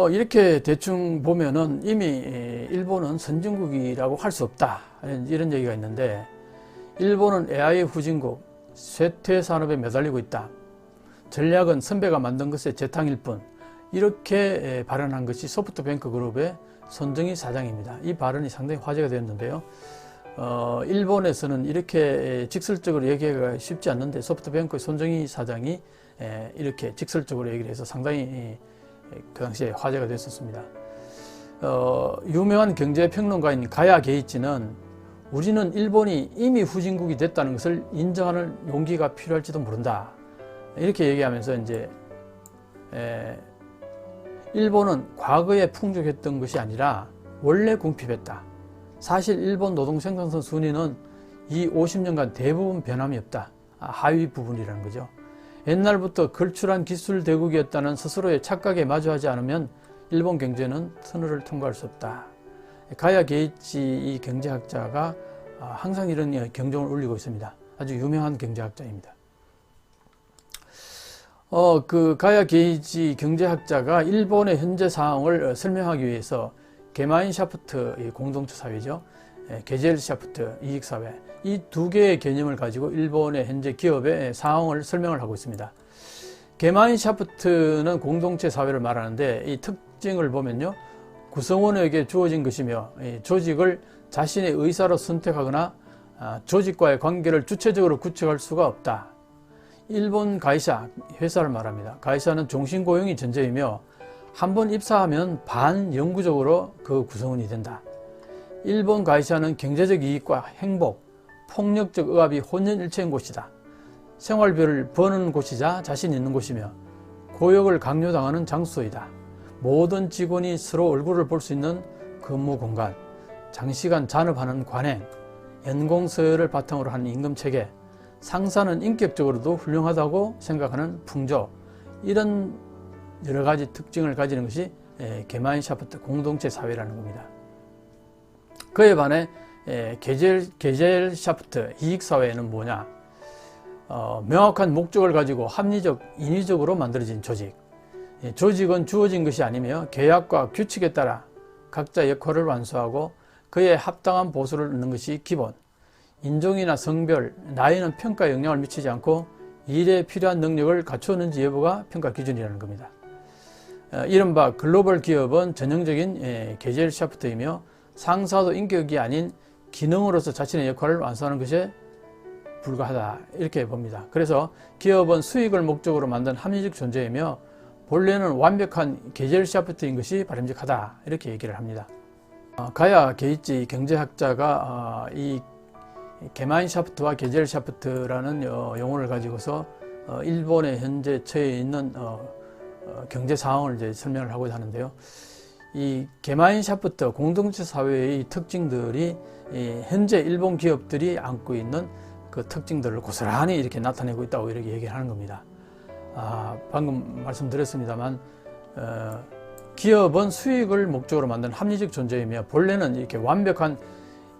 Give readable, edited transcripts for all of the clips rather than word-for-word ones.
이렇게 대충 보면은 이미 일본은 선진국이라고 할 수 없다, 이런 얘기가 있는데, 일본은 AI 후진국, 쇠퇴 산업에 매달리고 있다. 전략은 선배가 만든 것의 재탕일 뿐. 이렇게 발언한 것이 소프트뱅크 그룹의 손정희 사장입니다. 이 발언이 상당히 화제가 되었는데요. 일본에서는 이렇게 직설적으로 얘기하기가 쉽지 않는데, 소프트뱅크의 손정희 사장이 이렇게 직설적으로 얘기를 해서 상당히 그 당시에 화제가 됐었습니다. 유명한 경제평론가인 가야 게이치는 우리는 일본이 이미 후진국이 됐다는 것을 인정하는 용기가 필요할지도 모른다, 이렇게 얘기하면서 이제 일본은 과거에 풍족했던 것이 아니라 원래 궁핍했다. 사실 일본 노동 생산성 순위는 이 50년간 대부분 변함이 없다. 하위 부분이라는 거죠. 옛날부터 걸출한 기술 대국이었다는 스스로의 착각에 마주하지 않으면 일본 경제는 터널을 통과할 수 없다. 가야 게이치 이 경제학자가 항상 이런 경종을 울리고 있습니다. 아주 유명한 경제학자입니다. 그 가야 게이치 경제학자가 일본의 현재 상황을 설명하기 위해서 게마인샤프트 공동체 사회죠. 게젤샤프트 이익사회, 이 두 개의 개념을 가지고 일본의 현재 기업의 상황을 설명을 하고 있습니다. 게마인샤프트는 공동체 사회를 말하는데, 이 특징을 보면요, 구성원에게 주어진 것이며 조직을 자신의 의사로 선택하거나 조직과의 관계를 주체적으로 구축할 수가 없다. 일본 가이샤, 회사를 말합니다. 가이샤는 종신고용이 전제이며 한번 입사하면 반영구적으로 그 구성원이 된다. 일본 가이샤는 경제적 이익과 행복, 폭력적 억압이 혼연일체인 곳이다. 생활비를 버는 곳이자 자신 있는 곳이며 고역을 강요당하는 장소이다. 모든 직원이 서로 얼굴을 볼 수 있는 근무 공간, 장시간 잔업하는 관행, 연공서열을 바탕으로 하는 임금체계, 상사는 인격적으로도 훌륭하다고 생각하는 풍조, 이런 여러 가지 특징을 가지는 것이 게마인샤프트 공동체 사회라는 겁니다. 그에 반해 게젤샤프트 이익사회는 뭐냐? 명확한 목적을 가지고 합리적, 인위적으로 만들어진 조직. 조직은 주어진 것이 아니며 계약과 규칙에 따라 각자 역할을 완수하고 그에 합당한 보수를 얻는 것이 기본. 인종이나 성별, 나이는 평가에 영향을 미치지 않고 일에 필요한 능력을 갖추었는지 여부가 평가 기준이라는 겁니다. 이른바 글로벌 기업은 전형적인 게젤샤프트이며 상사도 인격이 아닌 기능으로서 자신의 역할을 완수하는 것에 불과하다, 이렇게 봅니다. 그래서 기업은 수익을 목적으로 만든 합리적 존재이며 본래는 완벽한 게젤샤프트인 것이 바람직하다, 이렇게 얘기를 합니다. 가야 게이치 경제학자가 이 게마인샤프트와 게젤샤프트라는 용어를 가지고서 일본의 현재 처해 있는 경제 상황을 이제 설명을 하고 하는데요. 이 게마인샤프트 공동체 사회의 특징들이 현재 일본 기업들이 안고 있는 그 특징들을 고스란히 이렇게 나타내고 있다고 이렇게 얘기를 하는 겁니다. 방금 말씀드렸습니다만 기업은 수익을 목적으로 만든 합리적 존재이며 본래는 이렇게 완벽한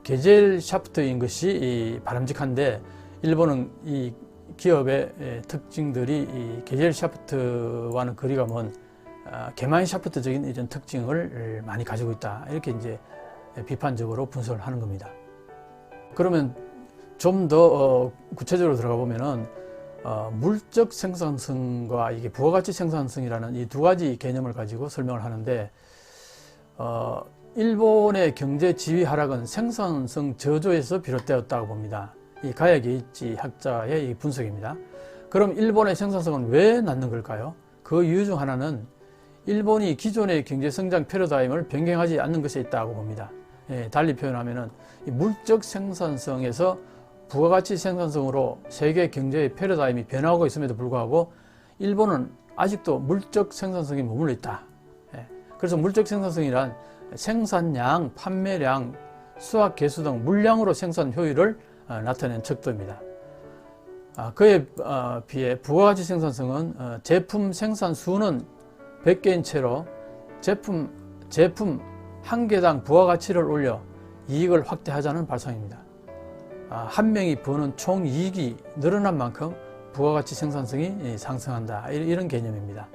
게젤샤프트인 것이 바람직한데, 일본은 이 기업의 특징들이 이 게젤샤프트와는 거리가 먼 게마인샤프트적인 이런 특징을 많이 가지고 있다, 이렇게 이제 비판적으로 분석을 하는 겁니다. 그러면 좀 더 구체적으로 들어가 보면은 물적 생산성과 이게 부가가치 생산성이라는 이 두 가지 개념을 가지고 설명을 하는데, 일본의 경제 지위 하락은 생산성 저조에서 비롯되었다고 봅니다. 이 가야 게이치 학자의 이 분석입니다. 그럼 일본의 생산성은 왜 낮는 걸까요? 그 이유 중 하나는 일본이 기존의 경제 성장 패러다임을 변경하지 않는 것에 있다고 봅니다. 달리 표현하면은 이 물적 생산성에서 부가가치 생산성으로 세계 경제의 패러다임이 변화하고 있음에도 불구하고 일본은 아직도 물적 생산성이 머물러 있다. 그래서 물적 생산성이란 생산량, 판매량, 수확 개수 등 물량으로 생산 효율을 나타내는 척도입니다. 그에 비해 부가가치 생산성은 제품 생산 수는 100개인 채로 제품 1개당 부가가치를 올려 이익을 확대하자는 발상입니다. 한 명이 버는 총 이익이 늘어난 만큼 부가가치 생산성이 상승한다, 이런 개념입니다.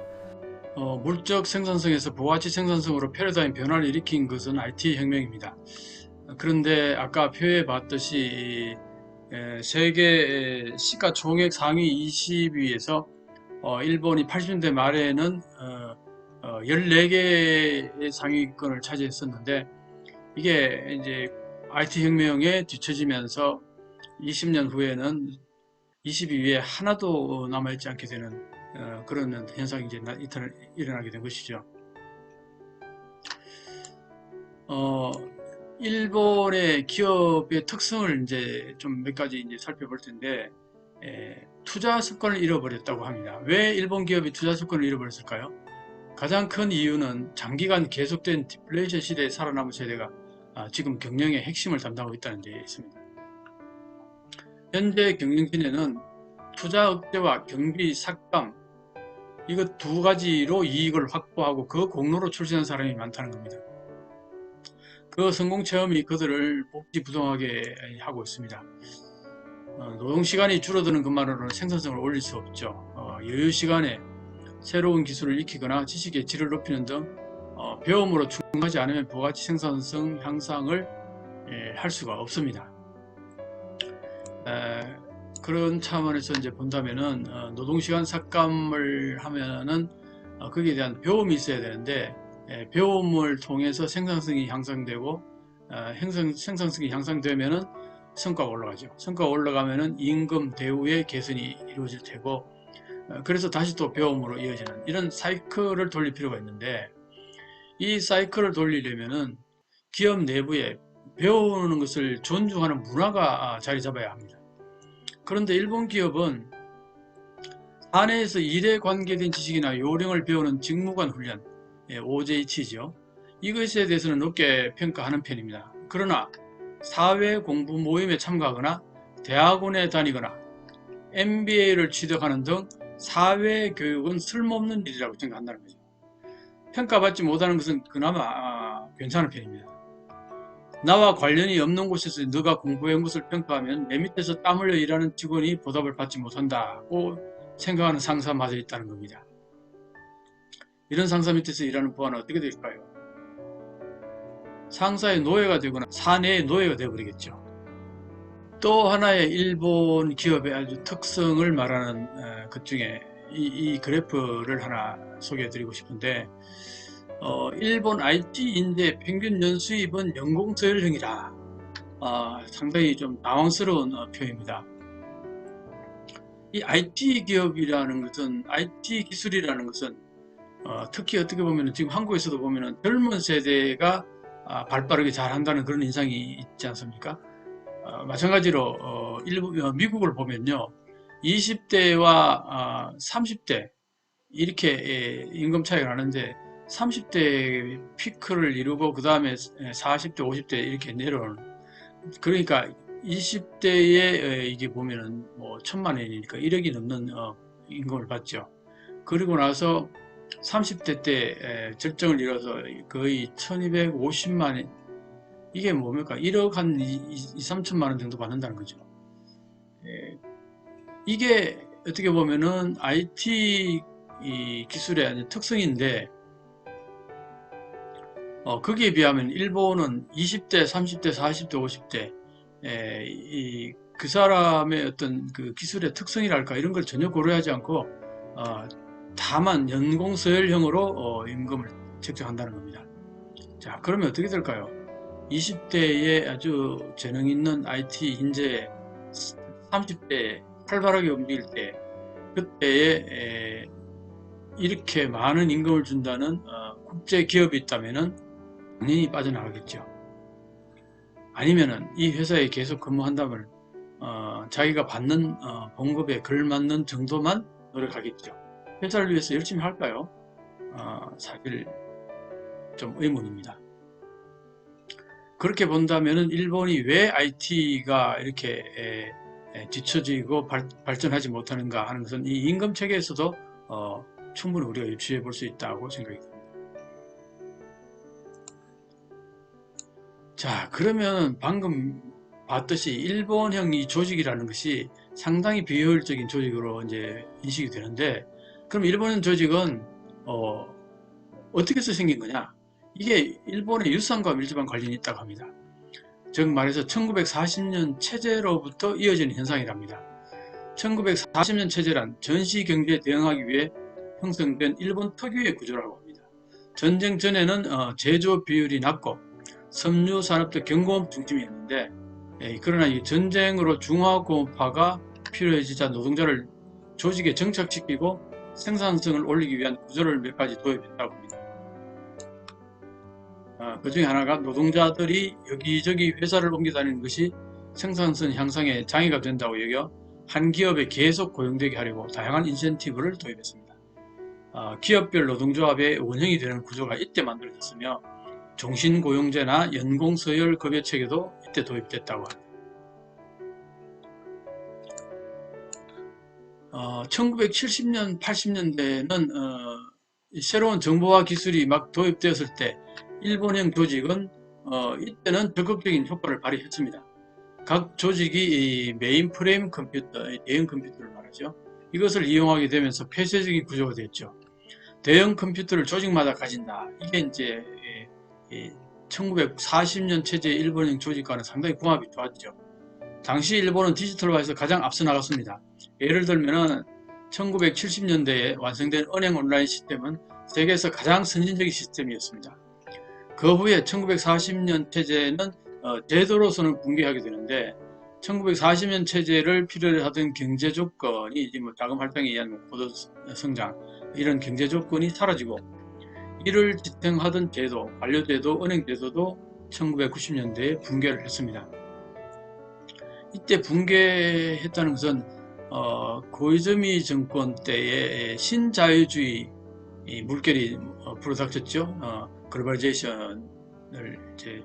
물적 생산성에서 부가가치 생산성으로 패러다임 변화를 일으킨 것은 IT 혁명입니다. 그런데 아까 표에 봤듯이 세계 시가총액 상위 20위에서 일본이 80년대 말에는 14개의 상위권을 차지했었는데, 이게 이제 IT 혁명에 뒤처지면서 20년 후에는 22위에 하나도 남아있지 않게 되는 그런 현상이 이제 일어나게 된 것이죠. 일본의 기업의 특성을 이제 좀 몇 가지 이제 살펴볼 텐데, 투자 습관을 잃어버렸다고 합니다. 왜 일본 기업이 투자 습관을 잃어버렸을까요? 가장 큰 이유는 장기간 계속된 디플레이션 시대에 살아남은 세대가 지금 경영의 핵심을 담당하고 있다는 데 있습니다. 현재 경영진에는 투자 억제와 경비 삭감, 이거 두 가지로 이익을 확보하고 그 공로로 출세한 사람이 많다는 겁니다. 그 성공 체험이 그들을 복지부동하게 하고 있습니다. 노동시간이 줄어드는 것만으로는 생산성을 올릴 수 없죠. 여유시간에 새로운 기술을 익히거나 지식의 질을 높이는 등 배움으로 충분하지 않으면 부가가치 생산성 향상을 할 수가 없습니다. 그런 차원에서 이제 본다면은 노동시간 삭감을 하면은 거기에 대한 배움이 있어야 되는데, 배움을 통해서 생산성이 향상되고 생산성이 향상되면은 성과가 올라가죠. 성과가 올라가면은 임금 대우의 개선이 이루어질 테고, 그래서 다시 또 배움으로 이어지는 이런 사이클을 돌릴 필요가 있는데, 이 사이클을 돌리려면은 기업 내부에 배우는 것을 존중하는 문화가 자리 잡아야 합니다. 그런데 일본 기업은 사내에서 일에 관계된 지식이나 요령을 배우는 직무관 훈련, OJT죠. 이것에 대해서는 높게 평가하는 편입니다. 그러나 사회 공부 모임에 참가하거나 대학원에 다니거나 MBA를 취득하는 등 사회 교육은 쓸모없는 일이라고 생각한다는 거죠. 평가받지 못하는 것은 그나마 괜찮은 편입니다. 나와 관련이 없는 곳에서 너가 공부한 것을 평가하면 내 밑에서 땀 흘려 일하는 직원이 보답을 받지 못한다고 생각하는 상사마저 있다는 겁니다. 이런 상사 밑에서 일하는 부하는 어떻게 될까요? 상사의 노예가 되거나 사내의 노예가 되어버리겠죠. 또 하나의 일본 기업의 아주 특성을 말하는 것 중에 이 그래프를 하나 소개해 드리고 싶은데, 일본 IT 인재 평균 연수입은 연공서열형이다. 상당히 좀 당황스러운 표입니다. 이 IT 기업이라는 것은, IT 기술이라는 것은 특히 어떻게 보면 지금 한국에서도 보면 젊은 세대가 발빠르게 잘한다는 그런 인상이 있지 않습니까? 마찬가지로 미국을 보면요, 20대와 30대 이렇게 임금 차이가 나는데, 30대 피크를 이루고 그 다음에 40대, 50대 이렇게 내려오는, 그러니까 20대에 이게 보면은 뭐 1,000만 원이니까 1억이 넘는 임금을 받죠. 그리고 나서 30대 때 절정을 이뤄서 거의 1,250만 원, 이게 뭡니까? 1억 한 2, 3천만 원 정도 받는다는 거죠. 이게 어떻게 보면은 IT 기술의 특성인데, 거기에 비하면 일본은 20대, 30대, 40대, 50대 그 사람의 어떤 그 기술의 특성이랄까 이런 걸 전혀 고려하지 않고 다만 연공서열형으로 임금을 책정한다는 겁니다. 자, 그러면 어떻게 될까요? 20대에 아주 재능 있는 IT 인재 30대에 활발하게 움직일 때, 그때에 이렇게 많은 임금을 준다는 국제 기업이 있다면은 당연히 빠져나가겠죠. 아니면은 이 회사에 계속 근무한다면 자기가 받는 봉급에 걸맞는 정도만 노력하겠죠. 회사를 위해서 열심히 할까요? 사실 좀 의문입니다. 그렇게 본다면은 일본이 왜 IT가 이렇게 뒤처지고 발전하지 못하는가 하는 것은 이 임금 체계에서도 충분히 우리가 유추해 볼 수 있다고 생각이 듭니다. 자, 그러면 방금 봤듯이 일본형 이 조직이라는 것이 상당히 비효율적인 조직으로 이제 인식이 되는데, 그럼 일본형 조직은 어떻게 해서 생긴 거냐? 이게 일본의 유산과 밀접한 관련이 있다고 합니다. 즉 말해서 1940년 체제로부터 이어지는 현상이랍니다. 1940년 체제란 전시 경제에 대응하기 위해 형성된 일본 특유의 구조라고 합니다. 전쟁 전에는 제조업 비율이 낮고 섬유 산업도 경공업 중심이었는데, 그러나 이 전쟁으로 중화공업화가 필요해지자 노동자를 조직에 정착시키고 생산성을 올리기 위한 구조를 몇 가지 도입했다고 합니다. 그 중에 하나가 노동자들이 여기저기 회사를 옮겨 다니는 것이 생산성 향상에 장애가 된다고 여겨 한 기업에 계속 고용되게 하려고 다양한 인센티브를 도입했습니다. 기업별 노동조합의 원형이 되는 구조가 이때 만들어졌으며 종신고용제나 연공서열급여 체계도 이때 도입됐다고 합니다. 1970년, 80년대에는 새로운 정보화 기술이 막 도입되었을 때 일본형 조직은 이때는 적극적인 효과를 발휘했습니다. 각 조직이 메인프레임 컴퓨터, 대형 컴퓨터를 말하죠. 이것을 이용하게 되면서 폐쇄적인 구조가 됐죠. 대형 컴퓨터를 조직마다 가진다. 이게 이제 1940년 체제의 일본형 조직과는 상당히 궁합이 좋았죠. 당시 일본은 디지털화에서 가장 앞서 나갔습니다. 예를 들면 1970년대에 완성된 은행 온라인 시스템은 세계에서 가장 선진적인 시스템이었습니다. 그 후에 1940년 체제는 제도로서는 붕괴하게 되는데 1940년 체제를 필요로 하던 경제 조건이 자금 활동에 의한 고도 성장 이런 경제 조건이 사라지고 이를 지탱하던 제도, 관료제도, 은행제도도 1990년대에 붕괴를 했습니다. 이때 붕괴했다는 것은 고이즈미 정권 때의 신자유주의 물결이 불어닥쳤죠. 글로벌리제이션을 이제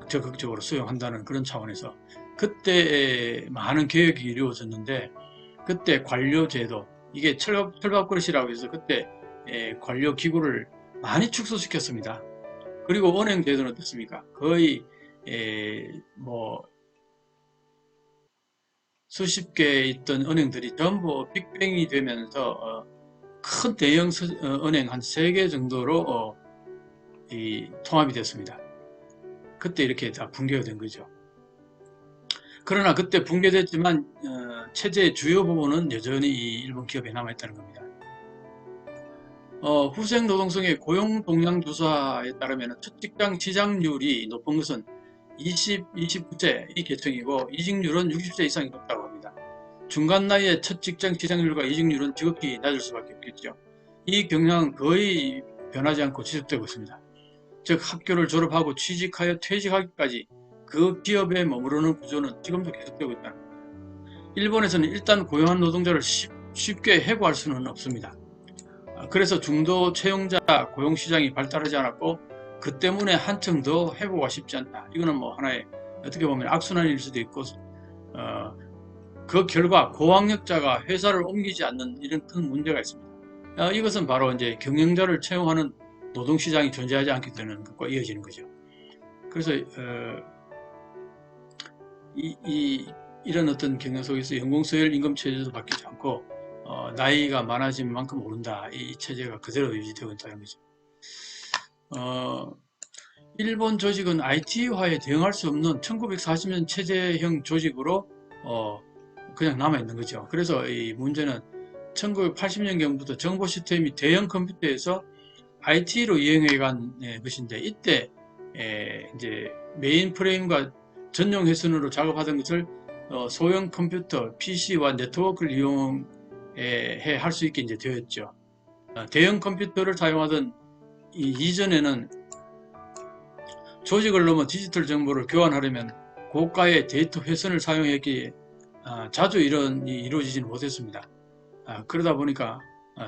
적극적으로 수용한다는 그런 차원에서 그때 많은 개혁이 이루어졌는데 그때 관료제도 이게 철밥그릇이라고 해서 그때 관료 기구를 많이 축소시켰습니다. 그리고 은행제도는 어떻습니까? 거의 수십 개 있던 은행들이 전부 빅뱅이 되면서 큰 대형 은행 한 3개 정도로 통합이 됐습니다. 그때 이렇게 다 붕괴가 된 거죠. 그러나 그때 붕괴됐지만 체제의 주요 부분은 여전히 이 일본 기업에 남아있다는 겁니다. 후생 노동성의 고용 동향 조사에 따르면 첫 직장 취직률이 높은 것은 29세 이 계층이고 이직률은 60세 이상이 높다고 합니다. 중간 나이에 첫 직장 취직률과 이직률은 지극히 낮을 수밖에 없겠죠. 이 경향은 거의 변하지 않고 지속되고 있습니다. 즉 학교를 졸업하고 취직하여 퇴직하기까지 그 기업에 머무르는 구조는 지금도 계속되고 있다는 겁니다. 일본에서는 일단 고용한 노동자를 쉽게 해고할 수는 없습니다. 그래서 중도 채용자 고용시장이 발달하지 않았고 그 때문에 한층 더 해고가 쉽지 않다. 이거는 하나의 어떻게 보면 악순환일 수도 있고 그 결과 고학력자가 회사를 옮기지 않는 이런 큰 문제가 있습니다. 이것은 바로 이제 경영자를 채용하는 노동시장이 존재하지 않게 되는 것과 이어지는 거죠. 그래서 이런 어떤 경영 속에서 연공서열 임금 체제도 바뀌지 않고 나이가 많아진 만큼 오른다. 이 체제가 그대로 유지되고 있다는 거죠. 일본 조직은 IT화에 대응할 수 없는 1940년 체제형 조직으로 그냥 남아있는 거죠. 그래서 이 문제는 1980년경부터 정보 시스템이 대형 컴퓨터에서 IT로 이행해 간 것인데 이때 이제 메인 프레임과 전용 회선으로 작업하던 것을 소형 컴퓨터, PC와 네트워크를 이용해 할 수 있게 이제 되었죠. 대형 컴퓨터를 사용하던 이전에는 조직을 넘어 디지털 정보를 교환하려면 고가의 데이터 회선을 사용했기에 자주 이루어지지는 못했습니다. 그러다 보니까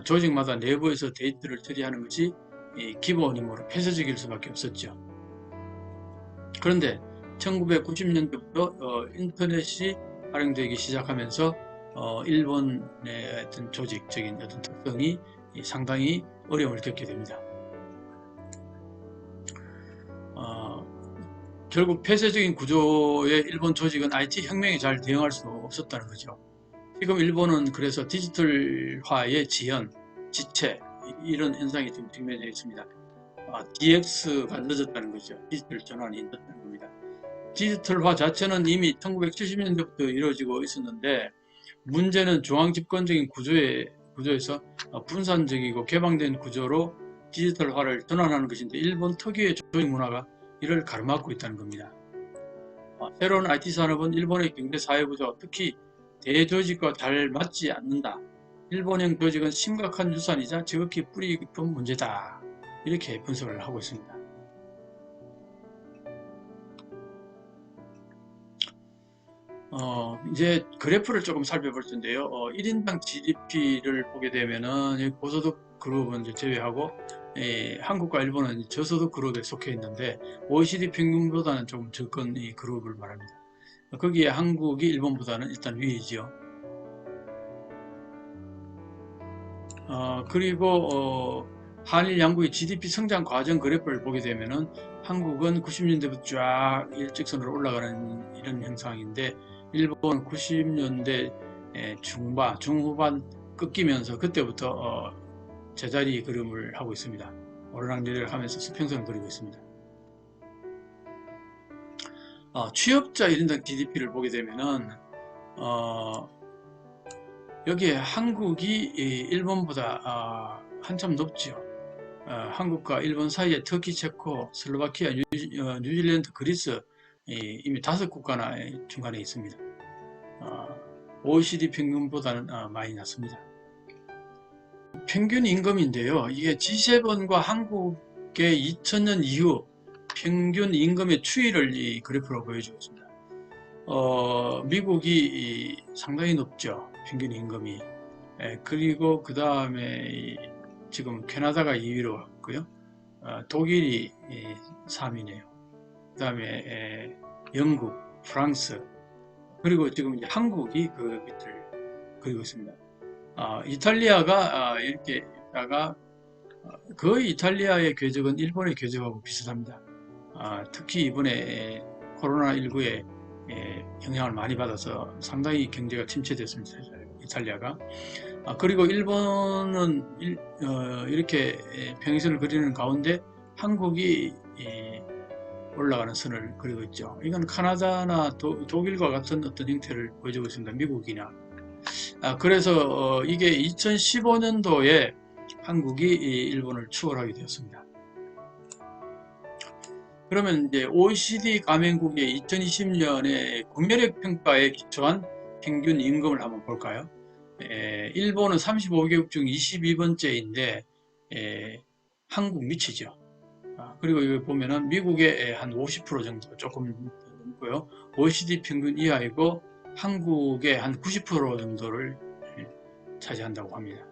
조직마다 내부에서 데이터를 처리하는 것이 기본이므로 폐쇄적일 수밖에 없었죠. 그런데 1990년대부터 인터넷이 활용되기 시작하면서 일본의 어떤 조직적인 어떤 특성이 상당히 어려움을 겪게 됩니다. 결국 폐쇄적인 구조의 일본 조직은 IT 혁명에 잘 대응할 수 없었다는 거죠. 지금 일본은 그래서 디지털화의 지연, 지체, 이런 현상이 좀 증명되어 있습니다. DX가 늦었다는 거죠. 디지털 전환이 늦었다는 겁니다. 디지털화 자체는 이미 1970년대부터 이루어지고 있었는데, 문제는 중앙집권적인 구조에서 분산적이고 개방된 구조로 디지털화를 전환하는 것인데, 일본 특유의 조직 문화가 이를 가로막고 있다는 겁니다. 새로운 IT 산업은 일본의 경제 사회 구조와 특히 대조직과 잘 맞지 않는다. 일본형 조직은 심각한 유산이자 지극히 뿌리 깊은 문제다. 이렇게 분석을 하고 있습니다. 이제 그래프를 조금 살펴볼 텐데요. 1인당 GDP를 보게 되면은 고소득 그룹은 이제 제외하고, 한국과 일본은 저소득 그룹에 속해 있는데, OECD 평균보다는 조금 적은 이 그룹을 말합니다. 거기에 한국이 일본보다는 일단 위이죠. 그리고 한일 양국의 GDP 성장 과정 그래프를 보게 되면은 한국은 90년대부터 쫙 일직선으로 올라가는 이런 형상인데, 일본 90년대 중후반 꺾이면서 그때부터 제자리 걸음을 하고 있습니다. 오르락내리락 하면서 수평선을 그리고 있습니다. 취업자 1인당 GDP를 보게 되면은 여기에 한국이 일본보다 한참 높죠. 한국과 일본 사이에 터키, 체코, 슬로바키아, 뉴질랜드, 그리스 이미 5국가나 중간에 있습니다. OECD 평균보다는 많이 낮습니다. 평균 임금인데요. 이게 G7과 한국의 2000년 이후 평균 임금의 추이를 이 그래프로 보여주고 있습니다. 미국이 상당히 높죠. 평균 임금이. 그리고 그 다음에 지금 캐나다가 2위로 왔고요. 독일이 3위네요. 그 다음에 영국, 프랑스, 그리고 지금 이제 한국이 그 밑을 그리고 있습니다. 이탈리아가 이렇게 있다가 거의 이탈리아의 궤적은 일본의 궤적하고 비슷합니다. 특히 이번에 코로나19에 영향을 많이 받아서 상당히 경제가 침체됐습니다. 이탈리아가. 그리고 일본은 이렇게 평행선을 그리는 가운데 한국이 올라가는 선을 그리고 있죠. 이건 카나다나 독일과 같은 어떤 형태를 보여주고 있습니다. 미국이나. 그래서 이게 2015년도에 한국이 일본을 추월하게 되었습니다. 그러면 이제 OECD 가맹국의 2020년에 국면력 평가에 기초한 평균 임금을 한번 볼까요? 일본은 35개국 중 22번째인데 한국 밑이죠. 그리고 여기 보면은 미국의 한 50% 정도 조금 넘고요. OECD 평균 이하이고 한국의 한 90% 정도를 차지한다고 합니다.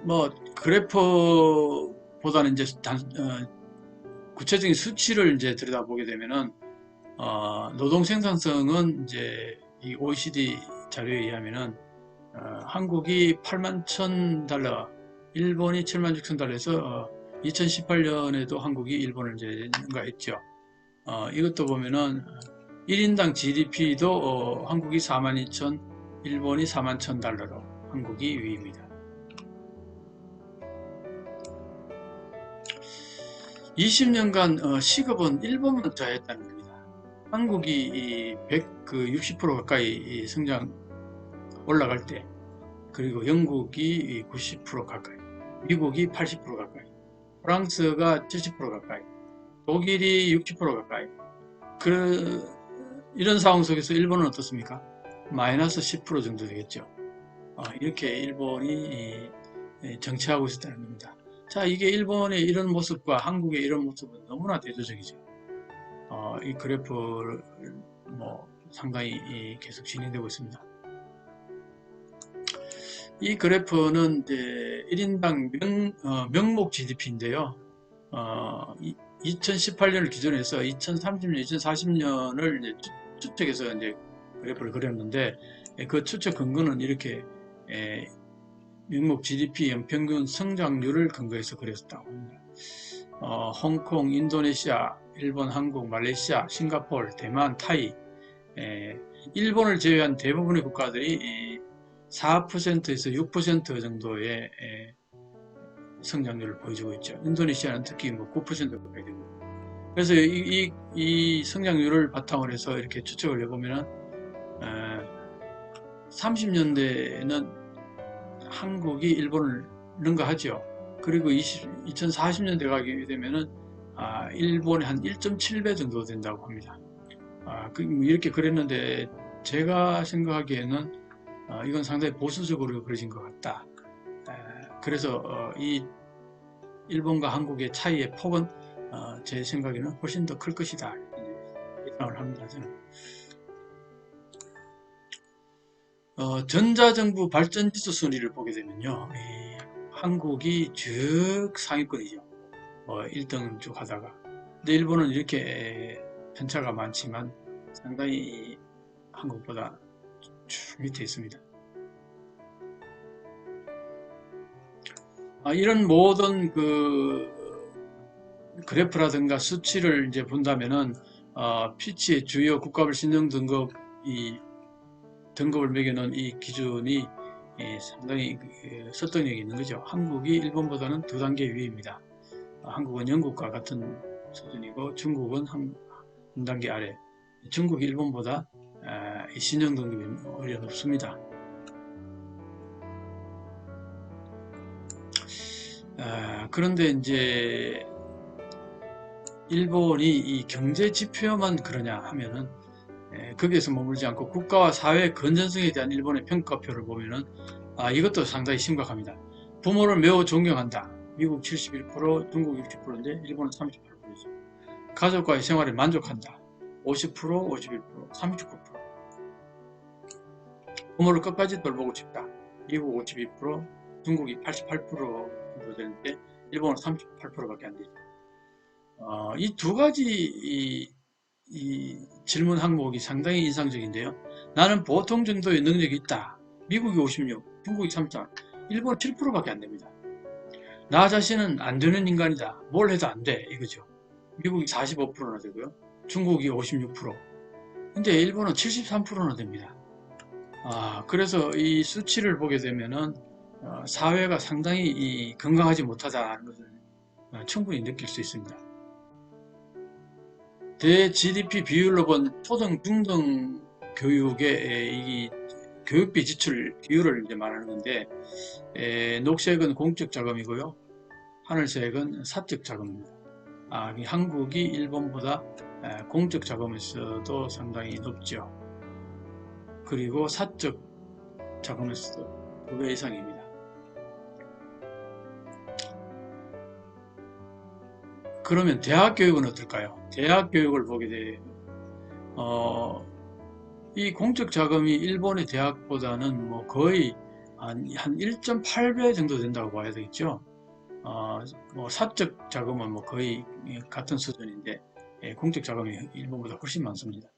뭐 그래프보다는 이제 구체적인 수치를 이제 들여다보게 되면은 노동 생산성은 이제 이 OECD 자료에 의하면은 한국이 81,000달러, 일본이 76,000달러에서 2018년에도 한국이 일본을 이제 능가했죠. 이것도 보면은 1인당 GDP도 한국이 42,000, 일본이 41,000달러로 한국이 위입니다. 20년간 시급은 일본만 좌했다는 겁니다. 한국이 160% 가까이 성장 올라갈 때, 그리고 영국이 90% 가까이, 미국이 80% 가까이, 프랑스가 70% 가까이, 독일이 60% 가까이. 이런 상황 속에서 일본은 어떻습니까? 마이너스 10% 정도 되겠죠. 이렇게 일본이 정체하고 있었다는 겁니다. 자, 이게 일본의 이런 모습과 한국의 이런 모습은 너무나 대조적이죠. 이 그래프를 상당히 계속 진행되고 있습니다. 이 그래프는 이제 1인당 명목 GDP인데요. 2018년을 기준으로 해서 2030년, 2040년을 이제 추측해서 이제 그래프를 그렸는데, 그 추측 근거는 이렇게 명목 GDP 연평균 성장률을 근거해서 그렸다고 합니다. 홍콩, 인도네시아, 일본, 한국, 말레이시아, 싱가포르, 대만, 타이 일본을 제외한 대부분의 국가들이 4%에서 6% 정도의 성장률을 보여주고 있죠. 인도네시아는 특히 뭐 9% 가까이 되고. 그래서 이 성장률을 바탕으로 해서 이렇게 추측을 해보면 30년대에는 한국이 일본을 능가하죠. 그리고 2040년대 가게 되면은 일본의 한 1.7배 정도 된다고 합니다. 이렇게 그랬는데 제가 생각하기에는 이건 상당히 보수적으로 그려진 것 같다. 그래서 이 일본과 한국의 차이의 폭은 제 생각에는 훨씬 더 클 것이다. 예상을 합니다. 저는. 전자정부 발전지수 순위를 보게 되면요, 한국이 쭉 상위권이죠. 1등 쭉 하다가. 근데 일본은 이렇게 편차가 많지만 상당히 한국보다 쭉 밑에 있습니다. 이런 모든 그래프라든가 수치를 이제 본다면은 피치의 주요 국가별 신용 등급을 매겨놓은 이 기준이 상당히 설득력이 있는 거죠. 한국이 일본보다는 2단계 위입니다. 한국은 영국과 같은 수준이고 중국은 한 단계 아래. 중국이 일본보다 신용 등급이 오히려 높습니다. 그런데 이제 일본이 이 경제 지표만 그러냐 하면은 거기에서 머물지 않고 국가와 사회의 건전성에 대한 일본의 평가표를 보면은 이것도 상당히 심각합니다. 부모를 매우 존경한다. 미국 71%, 중국 60%인데 일본은 38%죠. 가족과의 생활에 만족한다. 50%, 51%, 39%. 부모를 끝까지 돌보고 싶다. 미국 52%, 중국이 88% 정도 되는데 일본은 38%밖에 안 되죠. 이 두 가지 이 질문 항목이 상당히 인상적인데요. 나는 보통 정도의 능력이 있다. 미국이 56, 중국이 33, 일본은 7%밖에 안 됩니다. 나 자신은 안 되는 인간이다. 뭘 해도 안 돼. 이거죠. 미국이 45%나 되고요. 중국이 56%. 근데 일본은 73%나 됩니다. 그래서 이 수치를 보게 되면은 사회가 상당히 건강하지 못하다는 것을 충분히 느낄 수 있습니다. 대 GDP 비율로 본 초등, 중등 교육의 이 교육비 지출 비율을 이제 말하는 건데, 녹색은 공적 자금이고요, 하늘색은 사적 자금입니다. 한국이 일본보다 공적 자금에서도 상당히 높죠. 그리고 사적 자금에서도 2배 이상입니다. 그러면 대학 교육은 어떨까요? 대학 교육을 보게 되면 이 공적 자금이 일본의 대학보다는 뭐 거의 한 1.8배 정도 된다고 봐야 되겠죠. 뭐 사적 자금은 뭐 거의 같은 수준인데 공적 자금이 일본보다 훨씬 많습니다.